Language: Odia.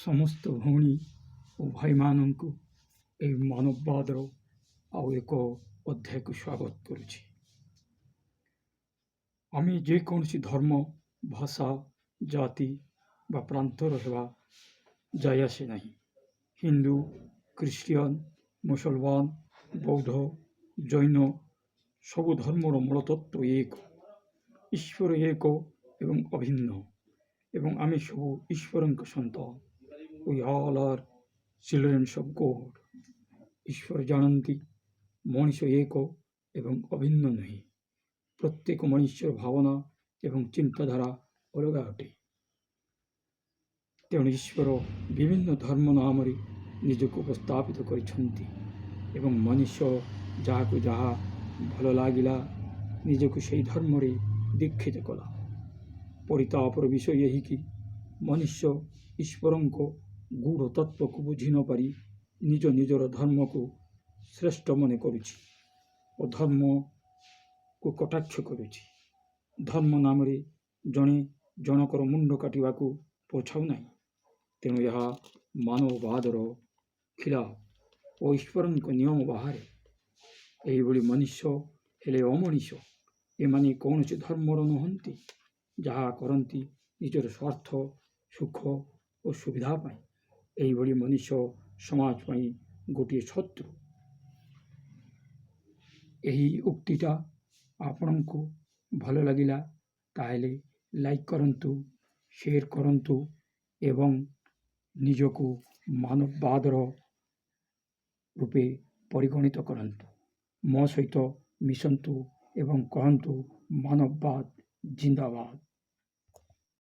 ସମସ୍ତ ଭଉଣୀ ଓ ଭାଇମାନଙ୍କୁ ଏହି ମାନବବାଦର ଆଉ ଏକ ଅଧ୍ୟାୟକୁ ସ୍ୱାଗତ କରୁଛି। ଆମେ ଯେକୌଣସି ଧର୍ମ, ଭାଷା, ଜାତି ବା ପ୍ରାନ୍ତର ହେବା ଯାଇ ଆସେ ନାହିଁ। ହିନ୍ଦୁ, ଖ୍ରୀଷ୍ଟିଆନ, ମୁସଲମାନ, ବୌଦ୍ଧ, ଜୈନ ସବୁ ଧର୍ମର ମୂଳତତ୍ତ୍ୱ ଏକ। ଈଶ୍ୱର ଏକ ଏବଂ ଅଭିନ୍ନ, ଏବଂ ଆମେ ସବୁ ଈଶ୍ୱରଙ୍କ ସନ୍ତାନ। We all are children of God. ଈଶ୍ୱର ଜାଣନ୍ତି ମଣିଷ ଏକ ଏବଂ ଅଭିନ୍ନ ନୁହେଁ। ପ୍ରତ୍ୟେକ ମଣିଷର ଭାବନା ଏବଂ ଚିନ୍ତାଧାରା ଅଲଗା ଅଟେ। ତେଣୁ ଈଶ୍ୱର ବିଭିନ୍ନ ଧର୍ମ ନାମରେ ନିଜକୁ ଉପସ୍ଥାପିତ କରିଛନ୍ତି ଏବଂ ମନୁଷ୍ୟ ଯାହାକୁ ଯାହା ଭଲ ଲାଗିଲା ନିଜକୁ ସେହି ଧର୍ମରେ ଦୀକ୍ଷିତ କଲା। ପରିତାପର ବିଷୟ ଏହିକି ମନୁଷ୍ୟ ଈଶ୍ୱରଙ୍କ ଗୂଢ଼ ତତ୍ତ୍ୱକୁ ବୁଝି ନ ପାରି ନିଜ ନିଜର ଧର୍ମକୁ ଶ୍ରେଷ୍ଠ ମନେ କରୁଛି ଓ ଧର୍ମକୁ କଟାକ୍ଷ କରୁଛି। ଧର୍ମ ନାମରେ ଜଣେ ଜଣକର ମୁଣ୍ଡ କାଟିବାକୁ ପଛାଉ ନାହିଁ। ତେଣୁ ଏହା ମାନବବାଦର ଖିଲାପ ଓ ଈଶ୍ୱରଙ୍କ ନିୟମ ବାହାରେ। ଏହିଭଳି ମନୁଷ୍ୟ ହେଲେ ଅମଣିଷ। ଏମାନେ କୌଣସି ଧର୍ମର ନୁହନ୍ତି। ଯାହା କରନ୍ତି ନିଜର ସ୍ୱାର୍ଥ, ସୁଖ ଓ ସୁବିଧା ପାଇଁ। ଏହିଭଳି ମନୁଷ୍ୟ ସମାଜ ପାଇଁ ଗୋଟିଏ ଶତ୍ରୁ। ଏହି ଉକ୍ତିଟା ଆପଣଙ୍କୁ ଭଲ ଲାଗିଲା ତାହେଲେ ଲାଇକ୍ କରନ୍ତୁ, ସେୟାର କରନ୍ତୁ ଏବଂ ନିଜକୁ ମାନବବାଦର ରୂପେ ପରିଗଣିତ କରନ୍ତୁ। ମୋ ସହିତ ମିଶନ୍ତୁ ଏବଂ କହନ୍ତୁ ମାନବବାଦ ଜିନ୍ଦାବାଦ।